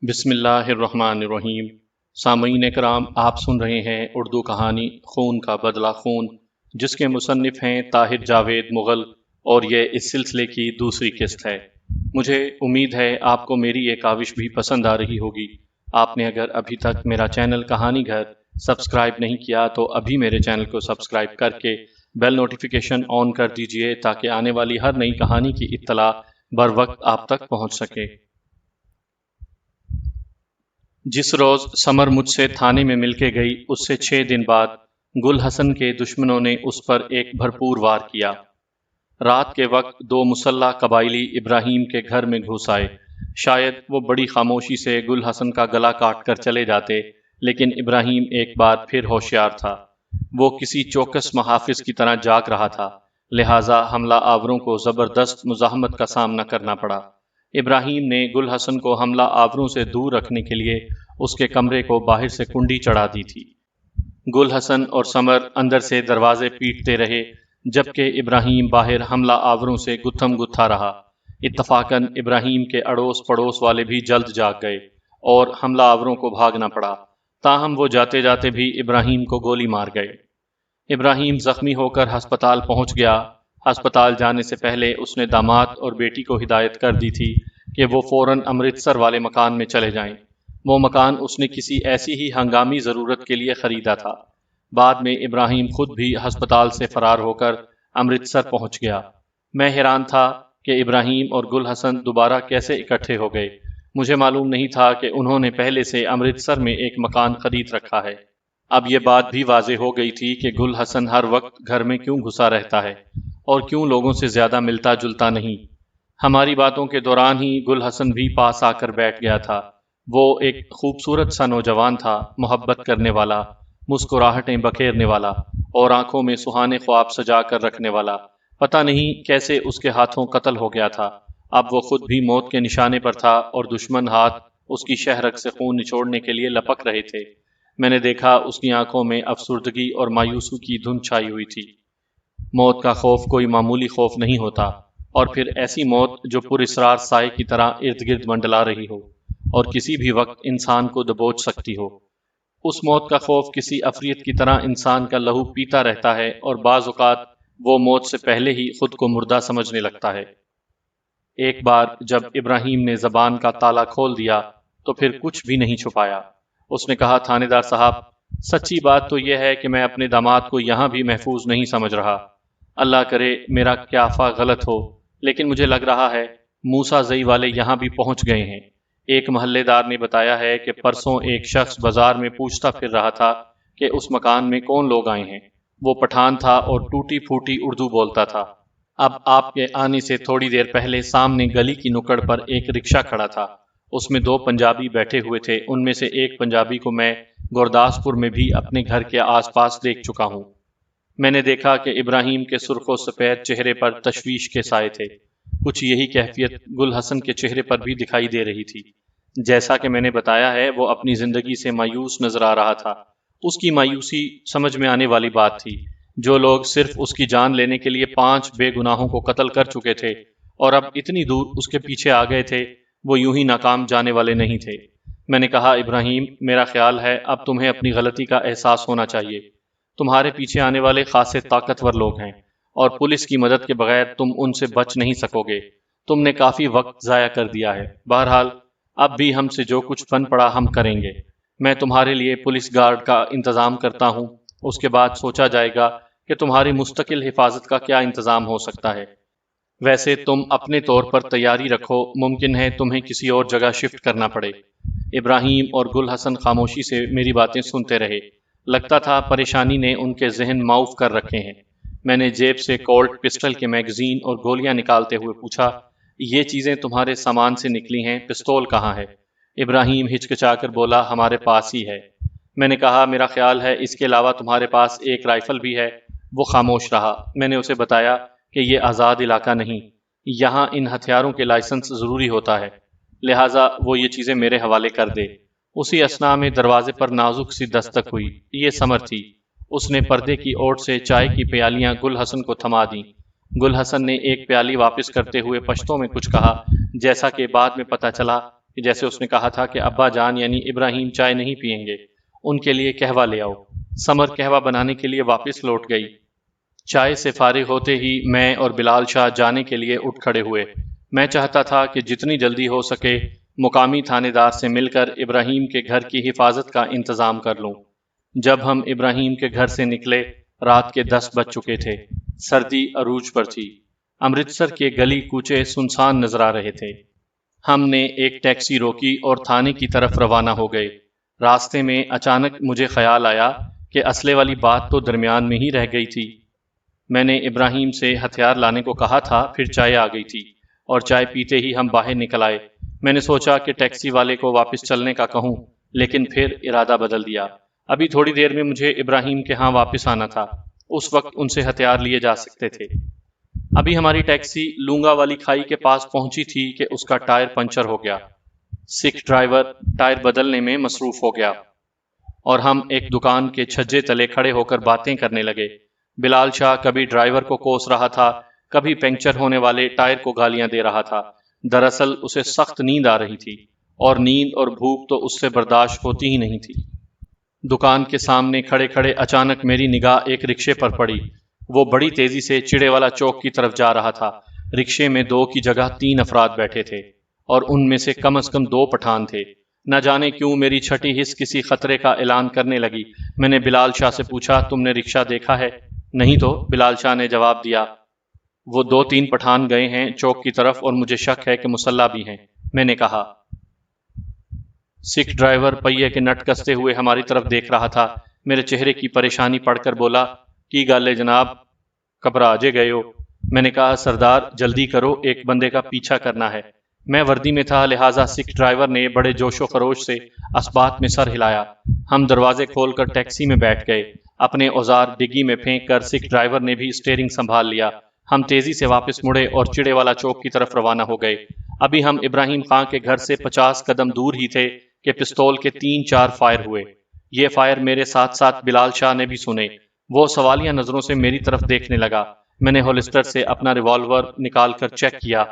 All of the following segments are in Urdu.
بسم اللہ الرحمن الرحیم۔ سامعین کرام، آپ سن رہے ہیں اردو کہانی خون کا بدلہ خون، جس کے مصنف ہیں طاہر جاوید مغل، اور یہ اس سلسلے کی دوسری قسط ہے۔ مجھے امید ہے آپ کو میری یہ کاوش بھی پسند آ رہی ہوگی۔ آپ نے اگر ابھی تک میرا چینل کہانی گھر سبسکرائب نہیں کیا تو ابھی میرے چینل کو سبسکرائب کر کے بیل نوٹیفیکیشن آن کر دیجئے تاکہ آنے والی ہر نئی کہانی کی اطلاع بر وقت آپ تک پہنچ سکے۔ جس روز سمر مجھ سے تھانے میں مل کے گئی، اس سے 6 دن بعد گل حسن کے دشمنوں نے اس پر ایک بھرپور وار کیا۔ رات کے وقت 2 مسلح قبائلی ابراہیم کے گھر میں گھس آئے۔ شاید وہ بڑی خاموشی سے گل حسن کا گلا کاٹ کر چلے جاتے، لیکن ابراہیم ایک بار پھر ہوشیار تھا۔ وہ کسی چوکس محافظ کی طرح جاگ رہا تھا، لہٰذا حملہ آوروں کو زبردست مزاحمت کا سامنا کرنا پڑا۔ ابراہیم نے گل حسن کو حملہ آوروں سے دور رکھنے کے لیے اس کے کمرے کو باہر سے کنڈی چڑھا دی تھی۔ گل حسن اور سمر اندر سے دروازے پیٹتے رہے، جبکہ ابراہیم باہر حملہ آوروں سے گتھم گتھا رہا۔ اتفاقاً ابراہیم کے اڑوس پڑوس والے بھی جلد جاگ گئے اور حملہ آوروں کو بھاگنا پڑا، تاہم وہ جاتے جاتے بھی ابراہیم کو گولی مار گئے۔ ابراہیم زخمی ہو کر ہسپتال پہنچ گیا۔ ہسپتال جانے سے پہلے اس نے داماد اور بیٹی کو ہدایت کر دی تھی کہ وہ فوراً امرتسر والے مکان میں چلے جائیں۔ وہ مکان اس نے کسی ایسی ہی ہنگامی ضرورت کے لیے خریدا تھا۔ بعد میں ابراہیم خود بھی ہسپتال سے فرار ہو کر امرتسر پہنچ گیا۔ میں حیران تھا کہ ابراہیم اور گل حسن دوبارہ کیسے اکٹھے ہو گئے۔ مجھے معلوم نہیں تھا کہ انہوں نے پہلے سے امرتسر میں ایک مکان خرید رکھا ہے۔ اب یہ بات بھی واضح ہو گئی تھی کہ گل حسن ہر وقت گھر میں کیوں گھسا رہتا ہے اور کیوں لوگوں سے زیادہ ملتا جلتا نہیں۔ ہماری باتوں کے دوران ہی گل حسن بھی پاس آ کر بیٹھ گیا تھا۔ وہ ایک خوبصورت سا نوجوان تھا، محبت کرنے والا، مسکراہٹیں بکھیرنے والا اور آنکھوں میں سہانے خواب سجا کر رکھنے والا۔ پتہ نہیں کیسے اس کے ہاتھوں قتل ہو گیا تھا۔ اب وہ خود بھی موت کے نشانے پر تھا اور دشمن ہاتھ اس کی شہرگ سے خون نچوڑنے کے لیے لپک رہے تھے۔ میں نے دیکھا اس کی آنکھوں میں افسردگی اور مایوسی کی دھند چھائی ہوئی تھی۔ موت کا خوف کوئی معمولی خوف نہیں ہوتا، اور پھر ایسی موت جو پر اسرار سائے کی طرح ارد گرد منڈلا رہی ہو اور کسی بھی وقت انسان کو دبوچ سکتی ہو۔ اس موت کا خوف کسی عفریت کی طرح انسان کا لہو پیتا رہتا ہے اور بعض اوقات وہ موت سے پہلے ہی خود کو مردہ سمجھنے لگتا ہے۔ ایک بار جب ابراہیم نے زبان کا تالا کھول دیا تو پھر کچھ بھی نہیں چھپایا۔ اس نے کہا، تھانے دار صاحب، سچی بات تو یہ ہے کہ میں اپنے داماد کو یہاں بھی محفوظ نہیں سمجھ رہا۔ اللہ کرے میرا قیافہ غلط ہو، لیکن مجھے لگ رہا ہے موسیٰ زئی والے یہاں بھی پہنچ گئے ہیں۔ ایک محلے دار نے بتایا ہے کہ پرسوں ایک شخص بازار میں پوچھتا پھر رہا تھا کہ اس مکان میں کون لوگ آئے ہیں۔ وہ پٹھان تھا اور ٹوٹی پھوٹی اردو بولتا تھا۔ اب آپ کے آنے سے تھوڑی دیر پہلے سامنے گلی کی نکڑ پر ایک رکشہ کھڑا تھا۔ اس میں 2 پنجابی بیٹھے ہوئے تھے۔ ان میں سے ایک پنجابی کو میں گورداسپور میں بھی اپنے گھر کے آس پاس دیکھ چکا ہوں۔ میں نے دیکھا کہ ابراہیم کے سرخ و سفید چہرے پر تشویش کے سائے تھے۔ کچھ یہی کیفیت گل حسن کے چہرے پر بھی دکھائی دے رہی تھی۔ جیسا کہ میں نے بتایا ہے، وہ اپنی زندگی سے مایوس نظر آ رہا تھا۔ اس کی مایوسی سمجھ میں آنے والی بات تھی۔ جو لوگ صرف اس کی جان لینے کے لیے 5 بے گناہوں کو قتل کر چکے تھے اور اب اتنی دور اس کے پیچھے آ گئے تھے، وہ یوں ہی ناکام جانے والے نہیں تھے۔ میں نے کہا، ابراہیم، میرا خیال ہے اب تمہیں اپنی غلطی کا احساس ہونا چاہیے۔ تمہارے پیچھے آنے والے خاصے طاقتور لوگ ہیں اور پولیس کی مدد کے بغیر تم ان سے بچ نہیں سکو گے۔ تم نے کافی وقت ضائع کر دیا ہے۔ بہرحال اب بھی ہم سے جو کچھ بن پڑا ہم کریں گے۔ میں تمہارے لیے پولیس گارڈ کا انتظام کرتا ہوں۔ اس کے بعد سوچا جائے گا کہ تمہاری مستقل حفاظت کا کیا انتظام ہو سکتا ہے۔ ویسے تم اپنے طور پر تیاری رکھو، ممکن ہے تمہیں کسی اور جگہ شفٹ کرنا پڑے۔ ابراہیم اور گل حسن خاموشی سے میری باتیں سنتے رہے۔ لگتا تھا پریشانی نے ان کے ذہن معاف کر رکھے ہیں۔ میں نے جیب سے کولٹ پسٹل کے میگزین اور گولیاں نکالتے ہوئے پوچھا، یہ چیزیں تمہارے سامان سے نکلی ہیں، پستول کہاں ہے؟ ابراہیم ہچکچا کر بولا، ہمارے پاس ہی ہے۔ میں نے کہا، میرا خیال ہے اس کے علاوہ تمہارے پاس ایک رائفل بھی ہے۔ وہ خاموش رہا۔ میں نے اسے بتایا کہ یہ آزاد علاقہ نہیں، یہاں ان ہتھیاروں کے لائسنس ضروری ہوتا ہے، لہٰذا وہ یہ چیزیں میرے حوالے کر دے۔ اسی اثناء میں دروازے پر نازک سی دستک ہوئی۔ یہ سمر تھی۔ اس نے پردے کی اوٹ سے چائے کی پیالیاں گل حسن کو تھما دیں۔ گل حسن نے ایک پیالی واپس کرتے ہوئے پشتو میں کچھ کہا، جیسا کہ بعد میں پتہ چلا کہ جیسے اس نے کہا تھا کہ ابا جان یعنی ابراہیم چائے نہیں پئیں گے، ان کے لیے قہوہ لے آؤ۔ سمر قہوہ بنانے کے لیے واپس لوٹ گئی۔ چائے سے فارغ ہوتے ہی میں اور بلال شاہ جانے کے لیے اٹھ کھڑے ہوئے۔ میں چاہتا تھا کہ جتنی جلدی ہو سکے مقامی تھانے دار سے مل کر ابراہیم کے گھر کی حفاظت کا انتظام کر لوں۔ جب ہم ابراہیم کے گھر سے نکلے رات کے 10 بج چکے تھے۔ سردی عروج پر تھی۔ امرتسر کے گلی کوچے سنسان نظر آ رہے تھے۔ ہم نے ایک ٹیکسی روکی اور تھانے کی طرف روانہ ہو گئے۔ راستے میں اچانک مجھے خیال آیا کہ اسلحے والی بات تو درمیان میں ہی رہ گئی تھی۔ میں نے ابراہیم سے ہتھیار لانے کو کہا تھا، پھر چائے آ گئی تھی اور چائے پیتے ہی ہم باہر نکل آئے۔ میں نے سوچا کہ ٹیکسی والے کو واپس چلنے کا کہوں، لیکن پھر ارادہ بدل دیا۔ ابھی تھوڑی دیر میں مجھے ابراہیم کے ہاں واپس آنا تھا، اس وقت ان سے ہتھیار لیے جا سکتے تھے۔ ابھی ہماری ٹیکسی لونگا والی کھائی کے پاس پہنچی تھی کہ اس کا ٹائر پنچر ہو گیا۔ سکھ ڈرائیور ٹائر بدلنے میں مصروف ہو گیا اور ہم ایک دکان کے چھجے تلے کھڑے ہو کر باتیں کرنے لگے۔ بلال شاہ کبھی ڈرائیور کو کوس رہا تھا، کبھی پنکچر ہونے والے ٹائر کو گالیاں دے رہا تھا۔ دراصل اسے سخت نیند آ رہی تھی اور نیند اور بھوک تو اس سے برداشت ہوتی ہی نہیں تھی۔ دکان کے سامنے کھڑے کھڑے اچانک میری نگاہ ایک رکشے پر پڑی۔ وہ بڑی تیزی سے چڑے والا چوک کی طرف جا رہا تھا۔ رکشے میں 2 کی جگہ 3 افراد بیٹھے تھے اور ان میں سے کم از کم 2 پٹھان تھے۔ نہ جانے کیوں میری چھٹی حس کسی خطرے کا اعلان کرنے لگی۔ میں نے بلال شاہ سے پوچھا، تم نے رکشہ دیکھا ہے؟ نہیں تو، بلال شاہ نے جواب دیا۔ وہ 2-3 پٹھان گئے ہیں چوک کی طرف اور مجھے شک ہے کہ مسلح بھی ہیں، میں نے کہا۔ سکھ ڈرائیور پہیے کے نٹ کستے ہوئے ہماری طرف دیکھ رہا تھا۔ میرے چہرے کی پریشانی پڑھ کر بولا، کی گل ہے جناب، گھبرا جے گئے ہو؟ میں نے کہا، سردار جلدی کرو، ایک بندے کا پیچھا کرنا ہے۔ میں وردی میں تھا، لہٰذا سکھ ڈرائیور نے بڑے جوش و خروش سے اسبات میں سر ہلایا۔ ہم دروازے کھول کر ٹیکسی میں بیٹھ گئے۔ اپنے اوزار ڈگی میں پھینک کر سکھ ڈرائیور نے بھی اسٹیئرنگ سنبھال لیا۔ ہم تیزی سے واپس مڑے اور چڑے والا چوک کی طرف روانہ ہو گئے۔ ابھی ہم ابراہیم خان کے گھر سے 50 قدم دور ہی تھے کہ پستول کے 3-4 فائر ہوئے۔ یہ فائر میرے ساتھ ساتھ بلال شاہ نے بھی سنے۔ وہ سوالیہ نظروں سے میری طرف دیکھنے لگا۔ میں نے ہولسٹر سے اپنا ریوالور نکال کر چیک کیا۔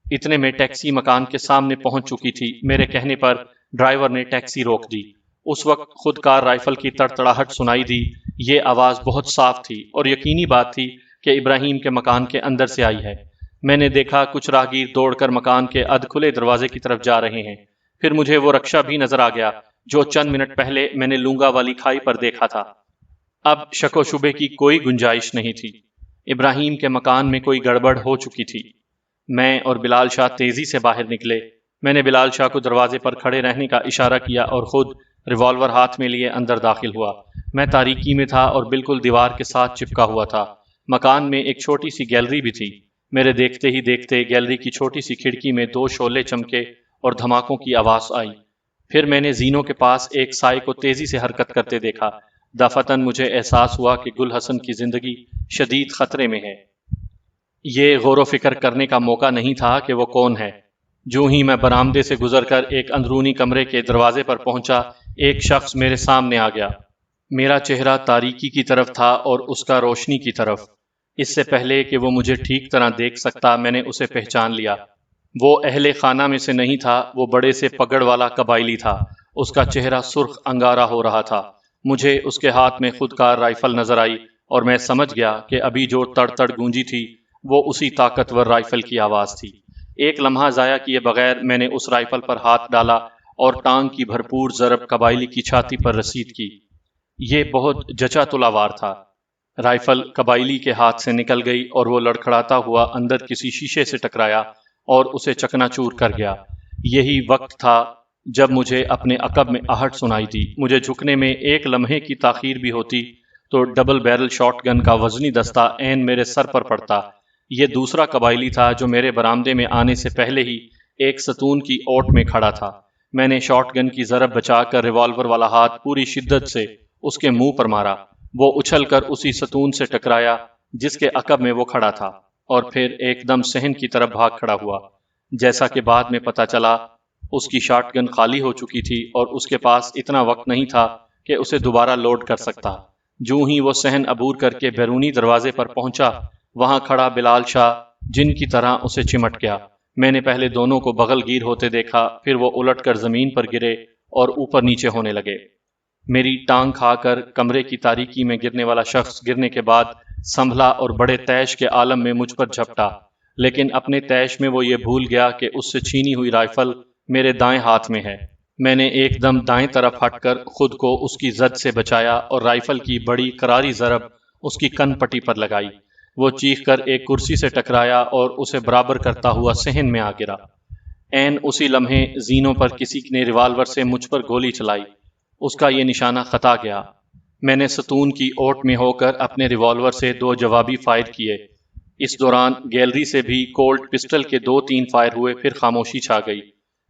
اتنے میں ٹیکسی مکان کے سامنے پہنچ چکی تھی۔ میرے کہنے پر ڈرائیور نے ٹیکسی روک دی۔ اس وقت خود کار رائفل کی تڑتڑاہٹ سنائی دی۔ یہ آواز بہت صاف تھی اور یقینی بات تھی کہ ابراہیم کے مکان کے اندر سے آئی ہے۔ میں نے دیکھا کچھ راہگیر دوڑ کر مکان کے ادھ کھلے دروازے کی طرف جا رہے ہیں۔ پھر مجھے وہ رکشہ بھی نظر آ گیا جو چند منٹ پہلے میں نے لونگا والی کھائی پر دیکھا تھا۔ اب شک و شبے کی کوئی گنجائش نہیں تھی۔ ابراہیم کے مکان میں کوئی گڑبڑ ہو چکی تھی۔ میں اور بلال شاہ تیزی سے باہر نکلے۔ میں نے بلال شاہ کو دروازے پر کھڑے رہنے کا اشارہ کیا اور خود ریوالور ہاتھ میں لیے اندر داخل ہوا۔ میں تاریکی میں تھا اور بالکل دیوار کے ساتھ چپکا ہوا تھا۔ مکان میں ایک چھوٹی سی گیلری بھی تھی۔ میرے دیکھتے ہی دیکھتے گیلری کی چھوٹی سی کھڑکی میں 2 شعلے چمکے اور دھماکوں کی آواز آئی۔ پھر میں نے زینوں کے پاس ایک سائے کو تیزی سے حرکت کرتے دیکھا۔ دفعتاً مجھے احساس ہوا کہ گل حسن کی زندگی شدید خطرے میں ہے۔ یہ غور و فکر کرنے کا موقع نہیں تھا کہ وہ کون ہے۔ جو ہی میں برآمدے سے گزر کر ایک اندرونی کمرے کے دروازے پر پہنچا، ایک شخص میرے سامنے آ گیا۔ میرا چہرہ تاریکی کی طرف تھا اور اس کا روشنی کی طرف۔ اس سے پہلے کہ وہ مجھے ٹھیک طرح دیکھ سکتا، میں نے اسے پہچان لیا۔ وہ اہل خانہ میں سے نہیں تھا، وہ بڑے سے پگڑ والا قبائلی تھا۔ اس کا چہرہ سرخ انگارہ ہو رہا تھا۔ مجھے اس کے ہاتھ میں خود کار رائفل نظر آئی اور میں سمجھ گیا کہ ابھی جو تڑ تڑ گونجی تھی وہ اسی طاقتور رائفل کی آواز تھی۔ ایک لمحہ ضائع کیے بغیر میں نے اس رائفل پر ہاتھ ڈالا اور ٹانگ کی بھرپور ضرب قبائلی کی چھاتی پر رسید کی۔ یہ بہت جچا تلا وار تھا۔ رائفل قبائلی کے ہاتھ سے نکل گئی اور وہ لڑکھڑاتا ہوا اندر کسی شیشے سے ٹکرایا اور اسے چکنا چور کر گیا۔ یہی وقت تھا جب مجھے اپنے عقب میں آہٹ سنائی دی۔ مجھے جھکنے میں ایک لمحے کی تاخیر بھی ہوتی تو ڈبل بیرل شاٹ گن کا وزنی دستہ عین میرے سر پر پڑتا۔ یہ دوسرا قبائلی تھا جو میرے برآمدے میں آنے سے پہلے ہی ایک ستون کی اوٹ میں کھڑا تھا۔ میں نے شاٹ گن کی ضرب بچا کر ریوالور والا ہاتھ پوری شدت سے اس کے منہ پر مارا۔ وہ اچھل کر اسی ستون سے ٹکرایا جس کے عقب میں وہ کھڑا تھا اور پھر ایک دم صحن کی طرف بھاگ کھڑا ہوا۔ جیسا کہ بعد میں پتہ چلا، اس کی شاٹ گن خالی ہو چکی تھی اور اس کے پاس اتنا وقت نہیں تھا کہ اسے دوبارہ لوڈ کر سکتا۔ جو ہی وہ صحن عبور کر کے بیرونی دروازے پر پہنچا، وہاں کھڑا بلال شاہ جن کی طرح اسے چمٹ گیا۔ میں نے پہلے دونوں کو بغل گیر ہوتے دیکھا، پھر وہ الٹ کر زمین پر گرے اور اوپر نیچے ہونے لگے۔ میری ٹانگ کھا کر کمرے کی تاریکی میں گرنے والا شخص گرنے کے بعد سنبھلا اور بڑے تیش کے عالم میں مجھ پر جھپٹا، لیکن اپنے تیش میں وہ یہ بھول گیا کہ اس سے چھینی ہوئی رائفل میرے دائیں ہاتھ میں ہے۔ میں نے ایک دم دائیں طرف ہٹ کر خود کو اس کی زد سے بچایا اور رائفل کی بڑی کراری ضرب اس کی کن پٹی پر لگائی۔ وہ چیخ کر ایک کرسی سے ٹکرایا اور اسے برابر کرتا ہوا صحن میں آ گرا۔ عین اسی لمحے زینوں پر کسی نے ریوالور سے مجھ پر گولی چلائی۔ اس کا یہ نشانہ خطا گیا۔ میں نے ستون کی اوٹ میں ہو کر اپنے ریوالور سے 2 جوابی فائر کیے۔ اس دوران گیلری سے بھی کولٹ پسٹل کے 2-3 فائر ہوئے، پھر خاموشی چھا گئی۔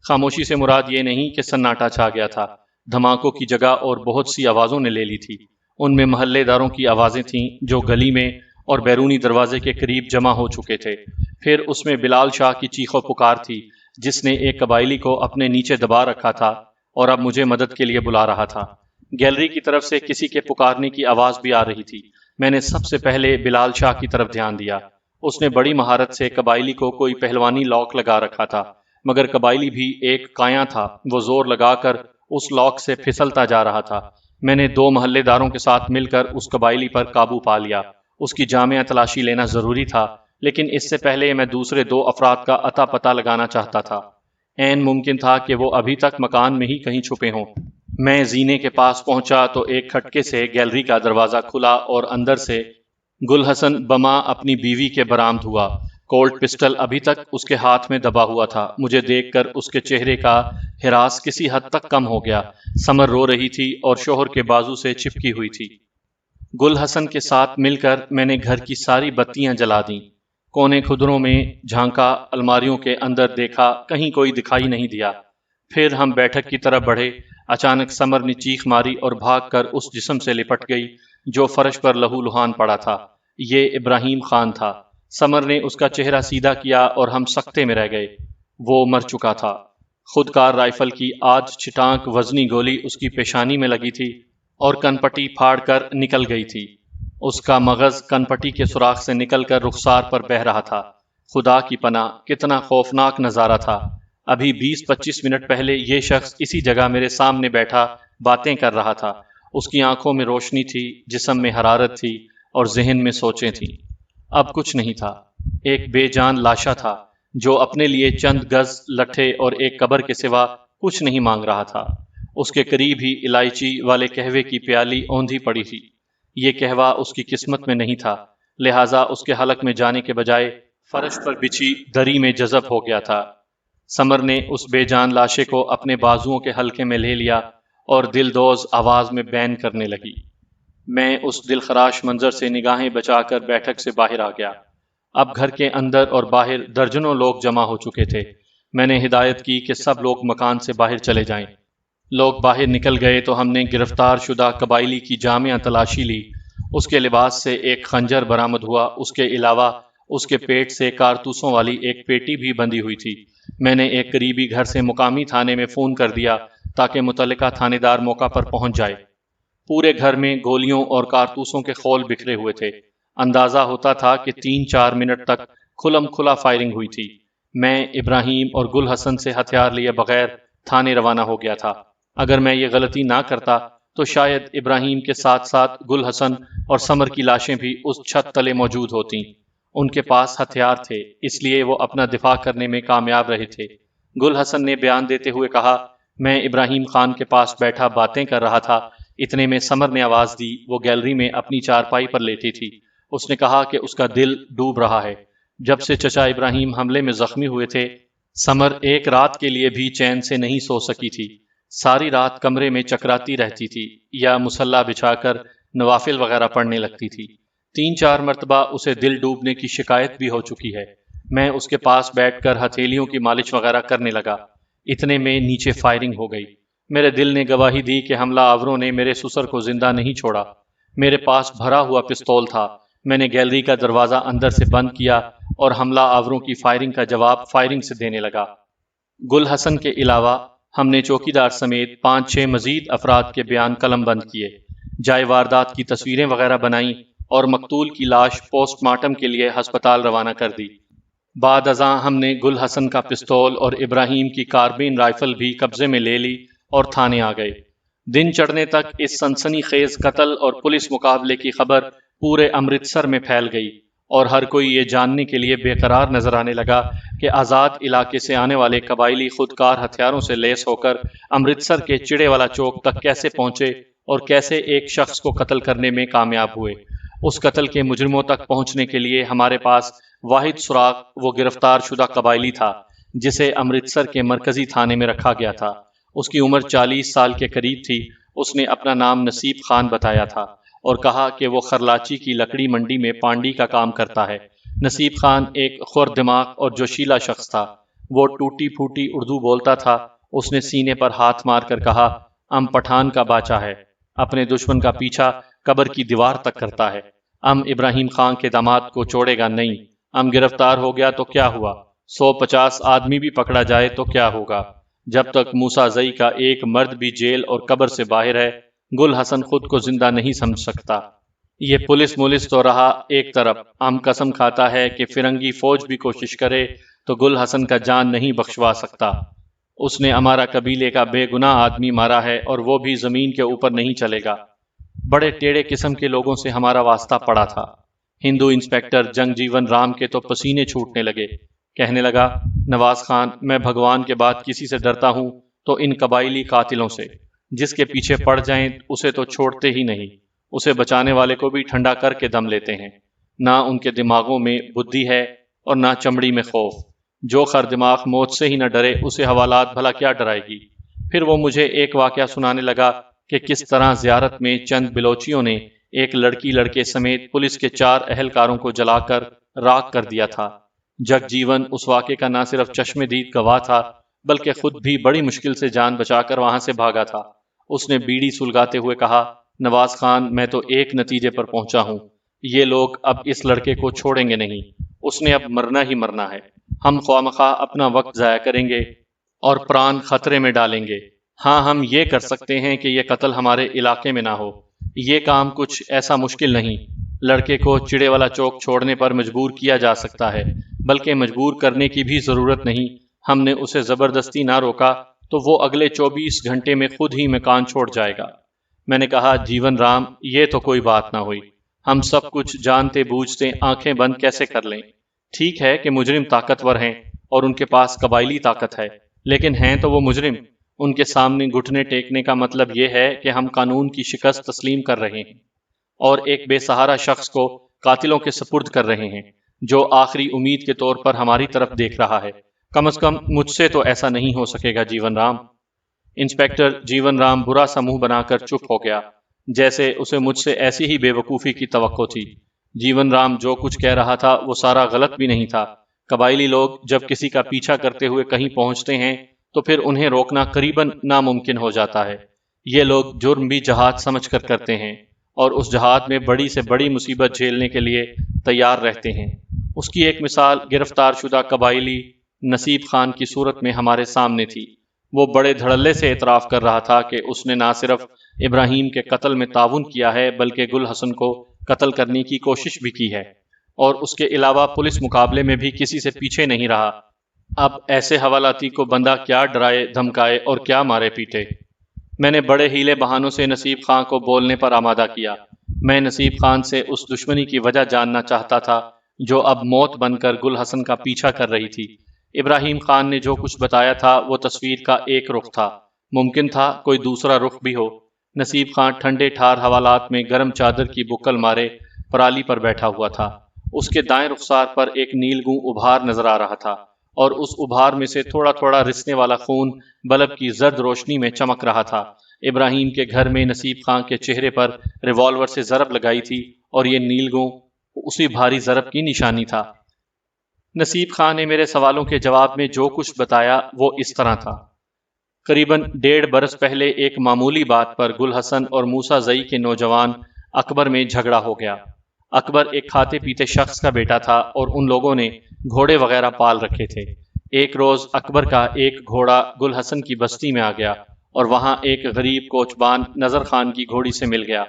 خاموشی سے مراد یہ نہیں کہ سناٹا چھا گیا تھا، دھماکوں کی جگہ اور بہت سی آوازوں نے لے لی تھی۔ ان میں محلے داروں کی آوازیں تھیں جو گلی میں اور بیرونی دروازے کے قریب جمع ہو چکے تھے۔ پھر اس میں بلال شاہ کی چیخ و پکار تھی، جس نے ایک قبائلی کو اپنے نیچے دبا رکھا تھا اور اب مجھے مدد کے لیے بلا رہا تھا۔ گیلری کی طرف سے کسی کے پکارنے کی آواز بھی آ رہی تھی۔ میں نے سب سے پہلے بلال شاہ کی طرف دھیان دیا۔ اس نے بڑی مہارت سے قبائلی کو کوئی پہلوانی لاک لگا رکھا تھا، مگر قبائلی بھی ایک کایاں تھا، وہ زور لگا کر اس لاک سے پھسلتا جا رہا تھا۔ میں نے 2 محلے داروں کے ساتھ مل کر اس قبائلی پر قابو پا لیا۔ اس کی جامع تلاشی لینا ضروری تھا، لیکن اس سے پہلے میں دوسرے 2 افراد کا اتا پتہ لگانا چاہتا تھا۔ عین ممکن تھا کہ وہ ابھی تک مکان میں ہی کہیں چھپے ہوں۔ میں زینے کے پاس پہنچا تو ایک کھٹکے سے گیلری کا دروازہ کھلا اور اندر سے گل حسن بما اپنی بیوی کے برآمد ہوا۔ کولٹ پسٹل ابھی تک اس کے ہاتھ میں دبا ہوا تھا۔ مجھے دیکھ کر اس کے چہرے کا ہراس کسی حد تک کم ہو گیا۔ سمر رو رہی تھی اور شوہر کے بازو سے چپکی ہوئی تھی۔ گل حسن کے ساتھ مل کر میں نے گھر کی ساری بتیاں جلا دیں۔ کونے کھدروں میں جھانکا، الماریوں کے اندر دیکھا، کہیں کوئی دکھائی نہیں دیا۔ پھر ہم بیٹھک کی طرف بڑھے۔ اچانک سمر نے چیخ ماری اور بھاگ کر اس جسم سے لپٹ گئی جو فرش پر لہو لہان پڑا تھا۔ یہ ابراہیم خان تھا۔ سمر نے اس کا چہرہ سیدھا کیا اور ہم سکتے میں رہ گئے۔ وہ مر چکا تھا۔ خودکار رائفل کی آج چھٹانک وزنی گولی اس کی پیشانی میں لگی تھی اور کنپٹی پھاڑ کر نکل گئی تھی۔ اس کا مغز کنپٹی کے سوراخ سے نکل کر رخسار پر بہہ رہا تھا۔ خدا کی پناہ، کتنا خوفناک نظارہ تھا۔ ابھی 20-25 منٹ پہلے یہ شخص اسی جگہ میرے سامنے بیٹھا باتیں کر رہا تھا۔ اس کی آنکھوں میں روشنی تھی، جسم میں حرارت تھی اور ذہن میں سوچیں تھیں۔ اب کچھ نہیں تھا۔ ایک بے جان لاشا تھا جو اپنے لیے چند گز لٹھے اور ایک قبر کے سوا کچھ نہیں مانگ رہا تھا۔ اس کے قریب ہی الائچی والے قہوے کی پیالی اوندھی پڑی تھی۔ یہ قہوہ اس کی قسمت میں نہیں تھا، لہٰذا اس کے حلق میں جانے کے بجائے فرش پر بچھی دری میں جذب ہو گیا تھا۔ سمر نے اس بے جان لاشے کو اپنے بازوؤں کے حلقے میں لے لیا اور دلدوز آواز میں بین کرنے لگی۔ میں اس دلخراش منظر سے نگاہیں بچا کر بیٹھک سے باہر آ گیا۔ اب گھر کے اندر اور باہر درجنوں لوگ جمع ہو چکے تھے۔ میں نے ہدایت کی کہ سب لوگ مکان سے باہر چلے جائیں۔ لوگ باہر نکل گئے تو ہم نے گرفتار شدہ قبائلی کی جامع تلاشی لی۔ اس کے لباس سے ایک خنجر برآمد ہوا۔ اس کے علاوہ اس کے پیٹ سے کارتوسوں والی ایک پیٹی بھی بندھی ہوئی تھی۔ میں نے ایک قریبی گھر سے مقامی تھانے میں فون کر دیا تاکہ متعلقہ تھانے دار موقع پر پہنچ جائے۔ پورے گھر میں گولیوں اور کارتوسوں کے خول بکھرے ہوئے تھے۔ اندازہ ہوتا تھا کہ 3-4 منٹ تک کھلم کھلا فائرنگ ہوئی تھی۔ میں ابراہیم اور گل حسن سے ہتھیار لیے بغیر تھانے روانہ ہو گیا تھا۔ اگر میں یہ غلطی نہ کرتا تو شاید ابراہیم کے ساتھ ساتھ گل حسن اور سمر کی لاشیں بھی اس چھت تلے موجود ہوتیں۔ ان کے پاس ہتھیار تھے، اس لیے وہ اپنا دفاع کرنے میں کامیاب رہے تھے۔ گل حسن نے بیان دیتے ہوئے کہا، میں ابراہیم خان کے پاس بیٹھا باتیں کر رہا تھا، اتنے میں سمر نے آواز دی۔ وہ گیلری میں اپنی چارپائی پر لیٹی تھی۔ اس نے کہا کہ اس کا دل ڈوب رہا ہے۔ جب سے چچا ابراہیم حملے میں زخمی ہوئے تھے، سمر ایک رات کے لیے بھی چین سے نہیں سو سکی تھی۔ ساری رات کمرے میں چکراتی رہتی تھی یا مصلی بچھا کر نوافل وغیرہ پڑھنے لگتی تھی۔ 3-4 مرتبہ اسے دل ڈوبنے کی شکایت بھی ہو چکی ہے۔ میں اس کے پاس بیٹھ کر ہتھیلیوں کی مالش وغیرہ کرنے لگا۔ اتنے میں نیچے فائرنگ ہو گئی۔ میرے دل نے گواہی دی کہ حملہ آوروں نے میرے سسر کو زندہ نہیں چھوڑا۔ میرے پاس بھرا ہوا پستول تھا۔ میں نے گیلری کا دروازہ اندر سے بند کیا اور حملہ آوروں کی فائرنگ کا جواب فائرنگ سے دینے لگا۔ گل حسن کے علاوہ ہم نے چوکیدار سمیت 5-6 مزید افراد کے بیان قلم بند کیے، جائے واردات کی تصویریں وغیرہ بنائیں اور مقتول کی لاش پوسٹ مارٹم کے لیے ہسپتال روانہ کر دی۔ بعد ازاں ہم نے گل حسن کا پستول اور ابراہیم کی کاربین رائفل بھی قبضے میں لے لی اور تھانے آ گئے۔ دن چڑھنے تک اس سنسنی خیز قتل اور پولیس مقابلے کی خبر پورے امرتسر میں پھیل گئی اور ہر کوئی یہ جاننے کے لیے بے قرار نظر آنے لگا کہ آزاد علاقے سے آنے والے قبائلی خودکار ہتھیاروں سے لیس ہو کر امرتسر کے چڑے والا چوک تک کیسے پہنچے اور کیسے ایک شخص کو قتل کرنے میں کامیاب ہوئے۔ اس قتل کے مجرموں تک پہنچنے کے لیے ہمارے پاس واحد سراغ وہ گرفتار شدہ قبائلی تھا جسے امرتسر کے مرکزی تھانے میں رکھا گیا تھا۔ اس کی عمر 40 سال کے قریب تھی۔ اس نے اپنا نام نصیب خان بتایا تھا اور کہا کہ وہ خرلاچی کی لکڑی منڈی میں پانڈی کا کام کرتا ہے۔ نصیب خان ایک خور دماغ اور جوشیلا شخص تھا۔ وہ ٹوٹی پھوٹی اردو بولتا تھا۔ اس نے سینے پر ہاتھ مار کر کہا، ام پٹھان کا باچا ہے، اپنے دشمن کا پیچھا قبر کی دیوار تک کرتا ہے۔ ام ابراہیم خان کے داماد کو چھوڑے گا نہیں۔ ام گرفتار ہو گیا تو کیا ہوا؟ 150 آدمی بھی پکڑا جائے تو کیا ہوگا؟ جب تک موسیٰ زئی کا ایک مرد بھی جیل اور قبر سے باہر ہے، گل حسن خود کو زندہ نہیں سمجھ سکتا۔ یہ پولیس مولس تو رہا ایک طرف، ام قسم کھاتا ہے کہ فرنگی فوج بھی کوشش کرے تو گل حسن کا جان نہیں بخشوا سکتا۔ اس نے ہمارا قبیلے کا بے گناہ آدمی مارا ہے اور وہ بھی زمین کے اوپر نہیں چلے گا۔ بڑے ٹیڑے قسم کے لوگوں سے ہمارا واسطہ پڑا تھا۔ ہندو انسپیکٹر جنگ جیون رام کے تو پسینے چھوٹنے لگے۔ کہنے لگا، نواز خان، میں بھگوان کے بعد کسی سے ڈرتا ہوں تو ان قبائلی قاتلوں سے۔ جس کے پیچھے پڑ جائیں اسے تو چھوڑتے ہی نہیں، اسے بچانے والے کو بھی ٹھنڈا کر کے دم لیتے ہیں۔ نہ ان کے دماغوں میں بدھی ہے اور نہ چمڑی میں خوف۔ جو خر دماغ موت سے ہی نہ ڈرے اسے حوالات بھلا کیا ڈرائے گی۔ پھر وہ مجھے ایک واقعہ سنانے لگا کہ کس طرح زیارت میں چند بلوچیوں نے ایک لڑکی لڑکے سمیت پولیس کے 4 اہلکاروں کو جلا کر راکھ کر دیا تھا۔ جگ جیون اس واقعے کا نہ صرف چشم دید گواہ تھا بلکہ خود بھی بڑی مشکل سے جان بچا کر وہاں سے بھاگا تھا۔ اس نے بیڑی سلگاتے ہوئے کہا، نواز خان، میں تو ایک نتیجے پر پہنچا ہوں، یہ لوگ اب اس لڑکے کو چھوڑیں گے نہیں۔ اس نے اب مرنا ہی مرنا ہے۔ ہم خواہ مخواہ اپنا وقت ضائع کریں گے اور پران خطرے میں ڈالیں گے۔ ہاں، ہم یہ کر سکتے ہیں کہ یہ قتل ہمارے علاقے میں نہ ہو۔ یہ کام کچھ ایسا مشکل نہیں۔ لڑکے کو چڑے والا چوک چھوڑنے پر مجبور کیا جا سکتا ہے، بلکہ مجبور کرنے کی بھی ضرورت نہیں۔ ہم نے اسے زبردستی نہ روکا تو وہ اگلے 24 گھنٹے میں خود ہی مکان چھوڑ جائے گا۔ میں نے کہا، جیون رام، یہ تو کوئی بات نہ ہوئی۔ ہم سب کچھ جانتے بوجھتے آنکھیں بند کیسے کر لیں؟ ٹھیک ہے کہ مجرم طاقتور ہیں اور ان کے پاس قبائلی طاقت ہے، لیکن ہیں تو وہ مجرم۔ ان کے سامنے گھٹنے ٹیکنے کا مطلب یہ ہے کہ ہم قانون کی شکست تسلیم کر رہے ہیں اور ایک بے سہارا شخص کو قاتلوں کے سپرد کر رہے ہیں جو آخری امید کے طور پر ہماری طرف دیکھ رہا ہے۔ کم از کم مجھ سے تو ایسا نہیں ہو سکے گا، جیون رام۔ انسپیکٹر جیون رام برا سا منہ بنا کر چپ ہو گیا، جیسے اسے مجھ سے ایسی ہی بے وقوفی کی توقع تھی۔ جیون رام جو کچھ کہہ رہا تھا وہ سارا غلط بھی نہیں تھا۔ قبائلی لوگ جب کسی کا پیچھا کرتے ہوئے کہیں پہنچتے ہیں تو پھر انہیں روکنا قریباً ناممکن ہو جاتا ہے۔ یہ لوگ جرم بھی جہاد سمجھ کر کرتے ہیں اور اس جہاد میں بڑی سے بڑی مصیبت جھیلنے کے لیے تیار رہتے ہیں۔ اس کی ایک مثال گرفتار شدہ قبائلی نصیب خان کی صورت میں ہمارے سامنے تھی۔ وہ بڑے دھڑلے سے اعتراف کر رہا تھا کہ اس نے نہ صرف ابراہیم کے قتل میں تعاون کیا ہے بلکہ گل حسن کو قتل کرنے کی کوشش بھی کی ہے، اور اس کے علاوہ پولیس مقابلے میں بھی کسی سے پیچھے نہیں رہا۔ اب ایسے حوالاتی کو بندہ کیا ڈرائے دھمکائے اور کیا مارے پیٹے؟ میں نے بڑے ہیلے بہانوں سے نصیب خان کو بولنے پر آمادہ کیا۔ میں نصیب خان سے اس دشمنی کی وجہ جاننا چاہتا تھا جو اب موت بن کر گل حسن کا پیچھا کر رہی تھی۔ ابراہیم خان نے جو کچھ بتایا تھا وہ تصویر کا ایک رخ تھا، ممکن تھا کوئی دوسرا رخ بھی ہو۔ نصیب خان ٹھنڈے ٹھار حوالات میں گرم چادر کی بکل مارے پرالی پر بیٹھا ہوا تھا۔ اس کے دائیں رخسار پر ایک نیلگوں ابھار نظر آ رہا تھا اور اس ابھار میں سے تھوڑا تھوڑا رسنے والا خون بلب کی زرد روشنی میں چمک رہا تھا۔ ابراہیم کے گھر میں نصیب خان کے چہرے پر ریوالور سے ضرب لگائی تھی اور یہ نیلگوں اسی بھاری ضرب کی نشانی تھا۔ نصیب خان نے میرے سوالوں کے جواب میں جو کچھ بتایا وہ اس طرح تھا۔ قریباً 1.5 برس پہلے ایک معمولی بات پر گل حسن اور موسیٰ زئی کے نوجوان اکبر میں جھگڑا ہو گیا۔ اکبر ایک کھاتے پیتے شخص کا بیٹا تھا اور ان لوگوں نے گھوڑے وغیرہ پال رکھے تھے۔ ایک روز اکبر کا ایک گھوڑا گل حسن کی بستی میں آ گیا اور وہاں ایک غریب کوچبان نظر خان کی گھوڑی سے مل گیا۔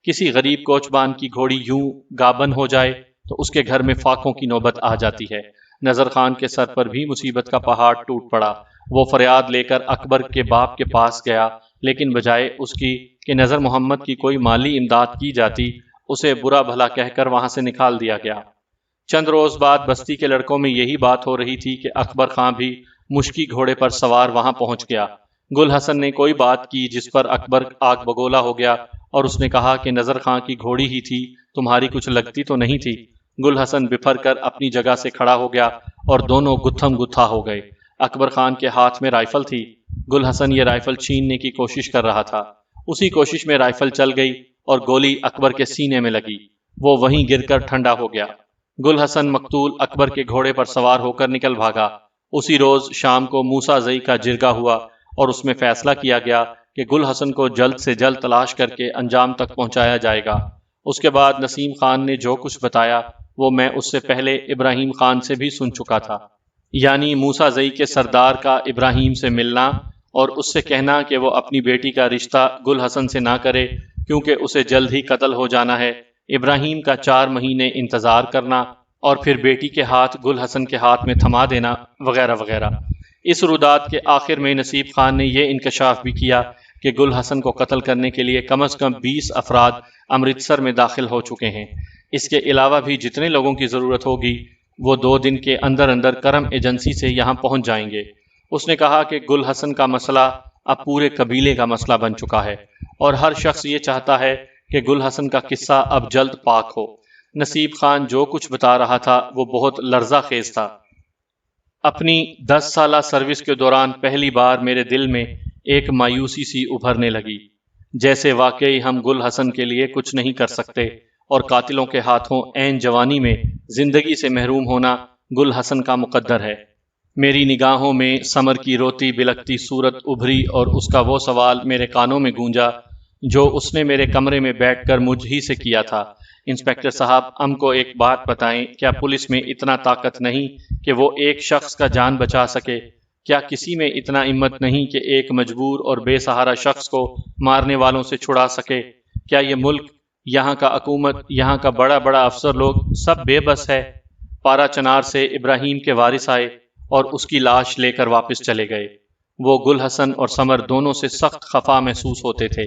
کسی غریب کوچبان کی گھوڑی یوں گابن ہو جائے تو اس کے گھر میں فاقوں کی نوبت آ جاتی ہے۔ نظر خان کے سر پر بھی مصیبت کا پہاڑ ٹوٹ پڑا۔ وہ فریاد لے کر اکبر کے باپ کے پاس گیا، لیکن بجائے اس کی کہ نظر محمد کی کوئی مالی امداد کی جاتی، اسے برا بھلا کہہ کر وہاں سے نکال دیا گیا۔ چند روز بعد بستی کے لڑکوں میں یہی بات ہو رہی تھی کہ اکبر خان بھی مشکی گھوڑے پر سوار وہاں پہنچ گیا۔ گل حسن نے کوئی بات کی جس پر اکبر آگ بگولا ہو گیا اور اس نے کہا کہ نظر خان کی گھوڑی ہی تھی، تمہاری کچھ لگتی تو نہیں تھی۔ گل حسن بپھر کر اپنی جگہ سے کھڑا ہو گیا اور دونوں گتھم گتھا ہو گئے۔ اکبر خان کے ہاتھ میں رائفل تھی۔ گل حسن یہ رائفل چھیننے کی کوشش کر رہا تھا۔ اسی کوشش میں رائفل چل گئی اور گولی اکبر کے سینے میں لگی۔ وہ وہیں گر کر ٹھنڈا ہو گیا۔ گل حسن مقتول اکبر کے گھوڑے پر سوار ہو کر نکل بھاگا۔ اسی روز شام کو موسیٰ زئی کا جرگہ ہوا اور اس میں فیصلہ کیا گیا کہ گل حسن کو جلد سے جلد تلاش کر کے انجام تک پہنچایا جائے گا۔ اس کے بعد نسیم خان نے جو کچھ بتایا وہ میں اس سے پہلے ابراہیم خان سے بھی سن چکا تھا، یعنی موسیٰ زئی کے سردار کا ابراہیم سے ملنا اور اس سے کہنا کہ وہ اپنی بیٹی کا رشتہ گل حسن سے نہ کرے کیونکہ اسے جلد ہی قتل ہو جانا ہے، ابراہیم کا 4 مہینے انتظار کرنا اور پھر بیٹی کے ہاتھ گل حسن کے ہاتھ میں تھما دینا، وغیرہ وغیرہ۔ اس روداد کے آخر میں نصیب خان نے یہ انکشاف بھی کیا کہ گل حسن کو قتل کرنے کے لیے کم از کم 20 افراد امرتسر میں داخل ہو چکے ہیں۔ اس کے علاوہ بھی جتنے لوگوں کی ضرورت ہوگی وہ 2 دن کے اندر اندر کرم ایجنسی سے یہاں پہنچ جائیں گے۔ اس نے کہا کہ گل حسن کا مسئلہ اب پورے قبیلے کا مسئلہ بن چکا ہے اور ہر شخص یہ چاہتا ہے کہ گل حسن کا قصہ اب جلد پاک ہو۔ نصیب خان جو کچھ بتا رہا تھا وہ بہت لرزہ خیز تھا۔ اپنی 10 سالہ سروس کے دوران پہلی بار میرے دل میں ایک مایوسی سی ابھرنے لگی، جیسے واقعی ہم گل حسن کے لیے کچھ نہیں کر سکتے اور قاتلوں کے ہاتھوں عین جوانی میں زندگی سے محروم ہونا گل حسن کا مقدر ہے۔ میری نگاہوں میں سمر کی روتی بلکتی صورت ابھری اور اس کا وہ سوال میرے کانوں میں گونجا جو اس نے میرے کمرے میں بیٹھ کر مجھ ہی سے کیا تھا، انسپکٹر صاحب ہم کو ایک بات بتائیں، کیا پولیس میں اتنا طاقت نہیں کہ وہ ایک شخص کا جان بچا سکے؟ کیا کسی میں اتنا ہمت نہیں کہ ایک مجبور اور بے سہارا شخص کو مارنے والوں سے چھڑا سکے؟ کیا یہ ملک، یہاں کا حکومت، یہاں کا بڑا بڑا افسر لوگ سب بے بس ہے؟ پارا چنار سے ابراہیم کے وارث آئے اور اس کی لاش لے کر واپس چلے گئے۔ وہ گل حسن اور سمر دونوں سے سخت خفا محسوس ہوتے تھے۔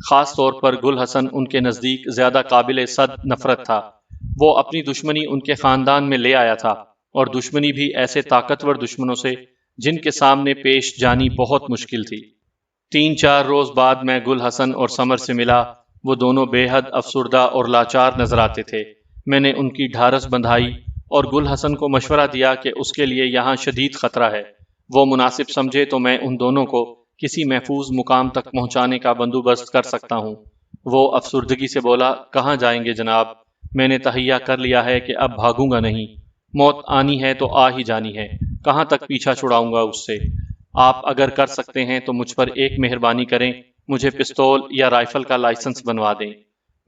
خاص طور پر گل حسن ان کے نزدیک زیادہ قابل صد نفرت تھا۔ وہ اپنی دشمنی ان کے خاندان میں لے آیا تھا اور دشمنی بھی ایسے طاقتور دشمنوں سے جن کے سامنے پیش جانی بہت مشکل تھی۔ 3-4 روز بعد میں گل حسن اور سمر سے ملا۔ وہ دونوں بے حد افسردہ اور لاچار نظر آتے تھے۔ میں نے ان کی ڈھارس بندھائی اور گل حسن کو مشورہ دیا کہ اس کے لیے یہاں شدید خطرہ ہے، وہ مناسب سمجھے تو میں ان دونوں کو کسی محفوظ مقام تک پہنچانے کا بندوبست کر سکتا ہوں۔ وہ افسردگی سے بولا، کہاں جائیں گے جناب؟ میں نے تہیہ کر لیا ہے کہ اب بھاگوں گا نہیں، موت آنی ہے تو آ ہی جانی ہے، کہاں تک پیچھا چھڑاؤں گا اس سے؟ آپ اگر کر سکتے ہیں تو مجھ پر ایک مہربانی کریں، مجھے پستول یا رائفل کا لائسنس بنوا دیں۔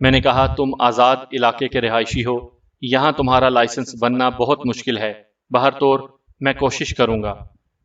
میں نے کہا، تم آزاد علاقے کے رہائشی ہو، یہاں تمہارا لائسنس بننا بہت مشکل ہے، بہرطور میں کوشش کروں گا۔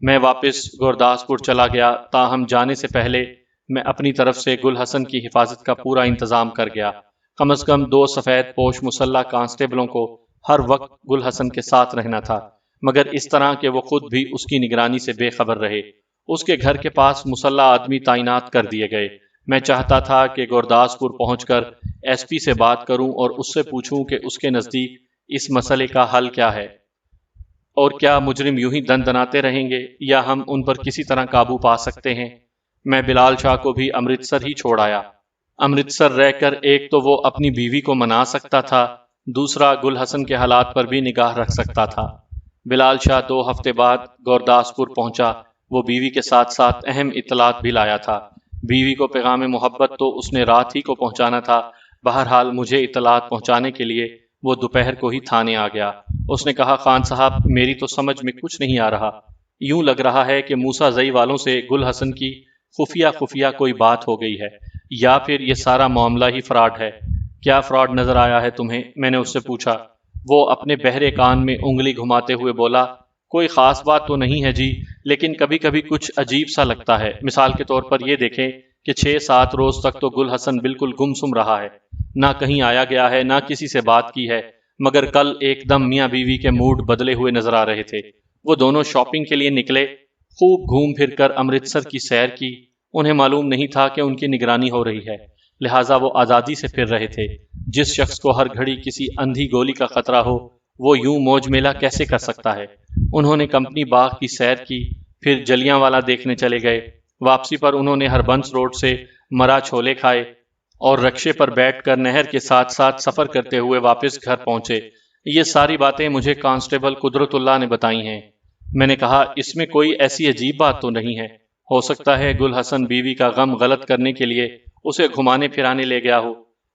میں واپس گورداسپور چلا گیا، تاہم جانے سے پہلے میں اپنی طرف سے گل حسن کی حفاظت کا پورا انتظام کر گیا۔ کم از کم 2 سفید پوش مسلح کانسٹیبلوں کو ہر وقت گل حسن کے ساتھ رہنا تھا، مگر اس طرح کہ وہ خود بھی اس کی نگرانی سے بے خبر رہے۔ اس کے گھر کے پاس مسلح آدمی تعینات کر دیے گئے۔ میں چاہتا تھا کہ گورداسپور پہنچ کر ایس پی سے بات کروں اور اس سے پوچھوں کہ اس کے نزدیک اس مسئلے کا حل کیا ہے، اور کیا مجرم یوں ہی دن دناتے رہیں گے یا ہم ان پر کسی طرح قابو پا سکتے ہیں۔ میں بلال شاہ کو بھی امرتسر ہی چھوڑ آیا۔ امرتسر رہ کر ایک تو وہ اپنی بیوی کو منا سکتا تھا، دوسرا گل حسن کے حالات پر بھی نگاہ رکھ سکتا تھا۔ بلال شاہ 2 ہفتے بعد گورداسپور پہنچا۔ وہ بیوی کے ساتھ ساتھ اہم اطلاعات بھی لایا تھا۔ بیوی کو پیغام محبت تو اس نے رات ہی کو پہنچانا تھا، بہرحال مجھے اطلاعات پہنچانے کے لیے وہ دوپہر کو ہی تھانے آ گیا۔ اس نے کہا، خان صاحب میری تو سمجھ میں کچھ نہیں آ رہا، یوں لگ رہا ہے کہ موسیٰ زئی والوں سے گل حسن کی خفیہ کوئی بات ہو گئی ہے، یا پھر یہ سارا معاملہ ہی فراڈ ہے۔ کیا فراڈ نظر آیا ہے تمہیں؟ میں نے اس سے پوچھا۔ وہ اپنے بہرے کان میں انگلی گھماتے ہوئے بولا، کوئی خاص بات تو نہیں ہے جی، لیکن کبھی کبھی کچھ عجیب سا لگتا ہے۔ مثال کے طور پر یہ دیکھیں کہ 6-7 روز تک تو گل حسن بالکل گمسم رہا ہے، نہ کہیں آیا گیا ہے، نہ کسی سے بات کی ہے۔ مگر کل ایک دم میاں بیوی کے موڈ بدلے ہوئے نظر آ رہے تھے۔ وہ دونوں شاپنگ کے لیے نکلے، خوب گھوم پھر کر امرتسر کی سیر کی۔ انہیں معلوم نہیں تھا کہ ان کی نگرانی ہو رہی ہے، لہٰذا وہ آزادی سے پھر رہے تھے۔ جس شخص کو ہر گھڑی کسی اندھی گولی کا خطرہ ہو، وہ یوں موج میلہ کیسے کر سکتا ہے؟ انہوں نے کمپنی باغ کی سیر کی، پھر جلیاں والا دیکھنے چلے گئے۔ واپسی پر انہوں نے ہربنس روڈ سے مرا چھولے کھائے اور رکشے پر بیٹھ کر نہر کے ساتھ ساتھ سفر کرتے ہوئے واپس گھر پہنچے۔ یہ ساری باتیں مجھے کانسٹیبل قدرت اللہ نے بتائی ہیں۔ میں نے کہا، اس میں کوئی ایسی عجیب بات تو نہیں ہے؟ ہو سکتا ہے گل حسن بیوی کا غم غلط کرنے کے لیے اسے گھمانے پھرانے لے گیا ہو۔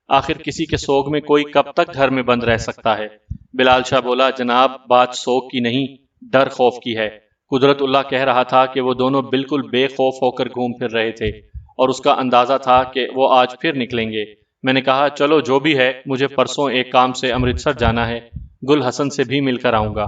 آخر کسی کے سوگ میں کوئی کب تک گھر میں بند رہ سکتا ہے؟ بلال شاہ بولا، جناب بات سوگ کی نہیں، ڈر خوف کی ہے۔ قدرت اللہ کہہ رہا تھا کہ وہ دونوں بالکل بے خوف ہو کر گھوم پھر رہے تھے اور اس کا اندازہ تھا کہ وہ آج پھر نکلیں گے۔ میں نے کہا، چلو جو بھی ہے، مجھے پرسوں ایک کام سے امرتسر جانا ہے، گل حسن سے بھی مل کر آؤں گا۔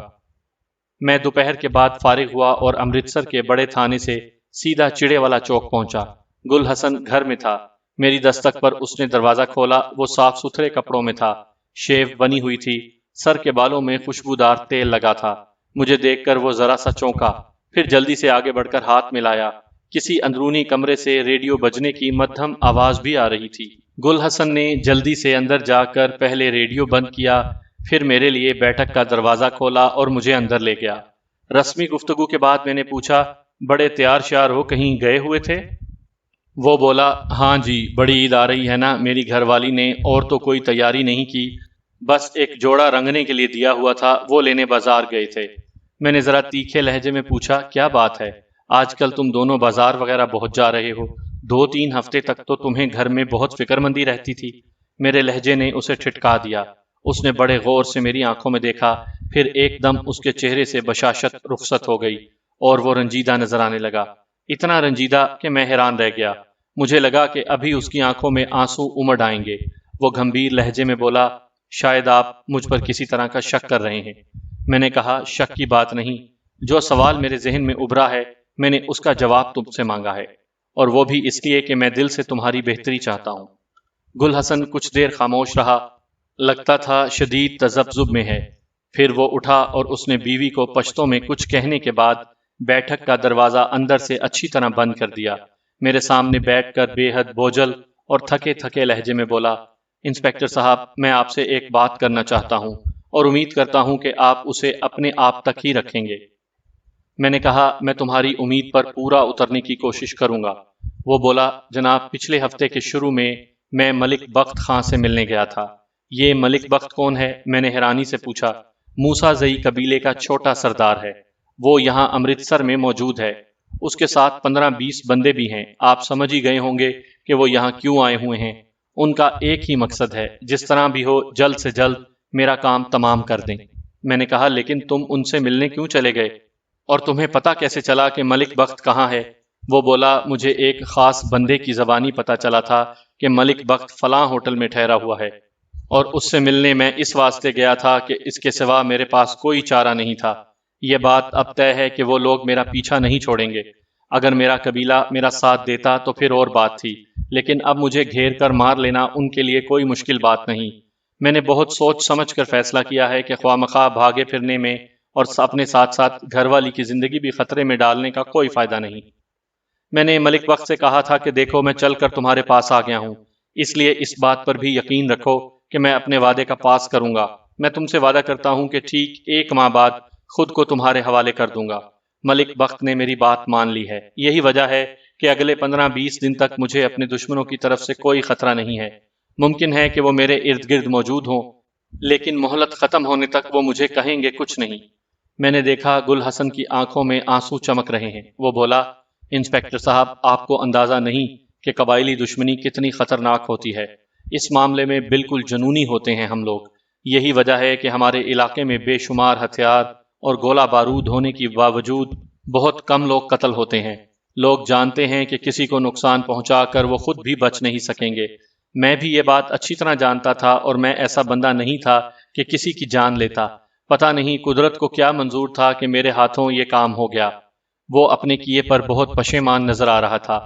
میں دوپہر کے بعد فارغ ہوا اور امرتسر کے بڑے تھانے سے سیدھا چڑے والا چوک پہنچا۔ گل حسن گھر میں تھا۔ میری دستک پر اس نے دروازہ کھولا۔ وہ صاف ستھرے کپڑوں میں تھا، شیو بنی ہوئی تھی، سر کے بالوں میں خوشبودار تیل لگا تھا۔ مجھے دیکھ کر وہ ذرا سا چونکا، پھر جلدی سے آگے بڑھ کر ہاتھ ملایا۔ کسی اندرونی کمرے سے ریڈیو بجنے کی مدھم آواز بھی آ رہی تھی۔ گل حسن نے جلدی سے اندر جا کر پہلے ریڈیو بند کیا، پھر میرے لیے بیٹھک کا دروازہ کھولا اور مجھے اندر لے گیا۔ رسمی گفتگو کے بعد میں نے پوچھا، بڑے تیار شیار ہو کہیں گئے ہوئے تھے؟ وہ بولا، ہاں جی، بڑی عید آ رہی ہے نا، میری گھر والی نے اور تو کوئی تیاری نہیں کی، بس ایک جوڑا رنگنے کے لیے دیا ہوا تھا، وہ لینے بازار گئے تھے۔ میں نے ذرا تیکھے لہجے میں پوچھا، کیا بات ہے؟ آج کل تم دونوں بازار وغیرہ بہت جا رہے ہو، 2-3 ہفتے تک تو تمہیں گھر میں بہت فکر مندی رہتی تھی۔ میرے لہجے نے اسے ٹھٹکا دیا۔ اس نے بڑے غور سے میری آنکھوں میں دیکھا، پھر ایک دم اس کے چہرے سے بشاشت رخصت ہو گئی اور وہ رنجیدہ نظر آنے لگا، اتنا رنجیدہ کہ میں حیران رہ گیا۔ مجھے لگا کہ ابھی اس کی آنکھوں میں آنسو امڑ آئیں گے۔ وہ گھمبیر لہجے میں بولا، شاید آپ مجھ پر کسی طرح کا شک کر رہے ہیں۔ میں نے کہا، شک کی بات نہیں، جو سوال میرے ذہن میں ابھرا ہے میں نے اس کا جواب تم سے مانگا ہے، اور وہ بھی اس لیے کہ میں دل سے تمہاری بہتری چاہتا ہوں۔ گل حسن کچھ دیر خاموش رہا، لگتا تھا شدید تذبذب میں ہے۔ پھر وہ اٹھا اور اس نے بیوی کو پشتوں میں کچھ کہنے کے بعد بیٹھک کا دروازہ اندر سے اچھی طرح بند کر دیا۔ میرے سامنے بیٹھ کر بے حد بوجھل اور تھکے تھکے لہجے میں بولا، انسپکٹر صاحب، میں آپ سے ایک بات کرنا چاہتا ہوں اور امید کرتا ہوں کہ آپ اسے اپنے آپ تک ہی رکھیں گے۔ میں نے کہا، میں تمہاری امید پر پورا اترنے کی کوشش کروں گا۔ وہ بولا، جناب پچھلے ہفتے کے شروع میں ملک بخت خان سے ملنے گیا تھا۔ یہ ملک بخت کون ہے؟ میں نے حیرانی سے پوچھا۔ موسیٰ زئی قبیلے کا چھوٹا سردار ہے، وہ یہاں امرتسر میں موجود ہے، اس کے ساتھ 15-20 بندے بھی ہیں۔ آپ سمجھ ہی گئے ہوں گے کہ وہ یہاں کیوں آئے ہوئے ہیں۔ ان کا ایک ہی مقصد ہے، جس طرح بھی ہو جلد سے جلد میرا کام تمام کر دیں۔ میں نے کہا، لیکن تم ان سے ملنے کیوں چلے گئے اور تمہیں پتہ کیسے چلا کہ ملک بخت کہاں ہے؟ وہ بولا، مجھے ایک خاص بندے کی زبانی پتہ چلا تھا کہ ملک بخت فلاں ہوٹل میں ٹھہرا ہوا ہے، اور اس سے ملنے میں اس واسطے گیا تھا کہ اس کے سوا میرے پاس کوئی چارہ نہیں تھا۔ یہ بات اب طے ہے کہ وہ لوگ میرا پیچھا نہیں چھوڑیں گے۔ اگر میرا قبیلہ میرا ساتھ دیتا تو پھر اور بات تھی، لیکن اب مجھے گھیر کر مار لینا ان کے لیے کوئی مشکل بات نہیں۔ میں نے بہت سوچ سمجھ کر فیصلہ کیا ہے کہ خواہ مخواہ بھاگے پھرنے میں اور اپنے ساتھ ساتھ گھر والی کی زندگی بھی خطرے میں ڈالنے کا کوئی فائدہ نہیں۔ میں نے ملک بخت سے کہا تھا کہ دیکھو، میں چل کر تمہارے پاس آ گیا ہوں، اس لیے اس بات پر بھی یقین رکھو کہ میں اپنے وعدے کا پاس کروں گا۔ میں تم سے وعدہ کرتا ہوں کہ ٹھیک 1 ماہ بعد خود کو تمہارے حوالے کر دوں گا۔ ملک بخت نے میری بات مان لی ہے۔ یہی وجہ ہے کہ اگلے 15-20 دن تک مجھے اپنے دشمنوں کی طرف سے کوئی خطرہ نہیں ہے۔ ممکن ہے کہ وہ میرے ارد گرد موجود ہوں، لیکن مہلت ختم ہونے تک وہ مجھے کہیں گے کچھ نہیں۔ میں نے دیکھا گل حسن کی آنکھوں میں آنسو چمک رہے ہیں۔ وہ بولا، انسپکٹر صاحب، آپ کو اندازہ نہیں کہ قبائلی دشمنی کتنی خطرناک ہوتی ہے۔ اس معاملے میں بالکل جنونی ہوتے ہیں ہم لوگ۔ یہی وجہ ہے کہ ہمارے علاقے میں بے شمار ہتھیار اور گولہ بارود ہونے کی باوجود بہت کم لوگ قتل ہوتے ہیں۔ لوگ جانتے ہیں کہ کسی کو نقصان پہنچا کر وہ خود بھی بچ نہیں سکیں گے۔ میں بھی یہ بات اچھی طرح جانتا تھا، اور میں ایسا بندہ نہیں تھا کہ کسی کی جان لیتا۔ پتہ نہیں قدرت کو کیا منظور تھا کہ میرے ہاتھوں یہ کام ہو گیا۔ وہ اپنے کیے پر بہت پشیمان نظر آ رہا تھا۔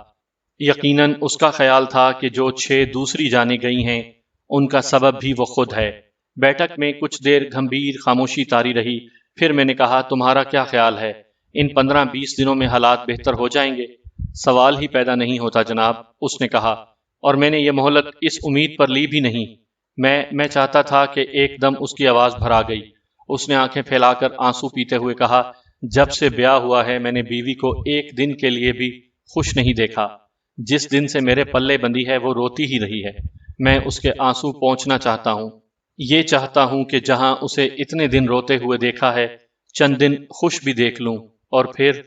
یقیناً اس کا خیال تھا کہ جو 6 دوسری جانیں گئی ہیں ان کا سبب بھی وہ خود ہے۔ بیٹھک میں کچھ دیر گھمبیر خاموشی طاری رہی۔ پھر میں نے کہا، تمہارا کیا خیال ہے؟ ان 15-20 دنوں میں حالات بہتر ہو جائیں گے؟ سوال ہی پیدا نہیں ہوتا جناب، اس نے کہا، اور میں نے یہ مہلت اس امید پر لی بھی نہیں۔ میں چاہتا تھا کہ ایک دم اس کی آواز بھر آ گئی۔ اس نے آنکھیں پھیلا کر آنسو پیتے ہوئے کہا، جب سے بیاہ ہوا ہے میں نے بیوی کو ایک دن کے لیے بھی خوش نہیں دیکھا۔ جس دن سے میرے پلے بندی ہے وہ روتی ہی رہی ہے۔ میں اس کے آنسو پونچھنا چاہتا ہوں۔ یہ چاہتا ہوں کہ جہاں اسے اتنے دن روتے ہوئے دیکھا ہے، چند دن خوش بھی دیکھ لوں، اور پھر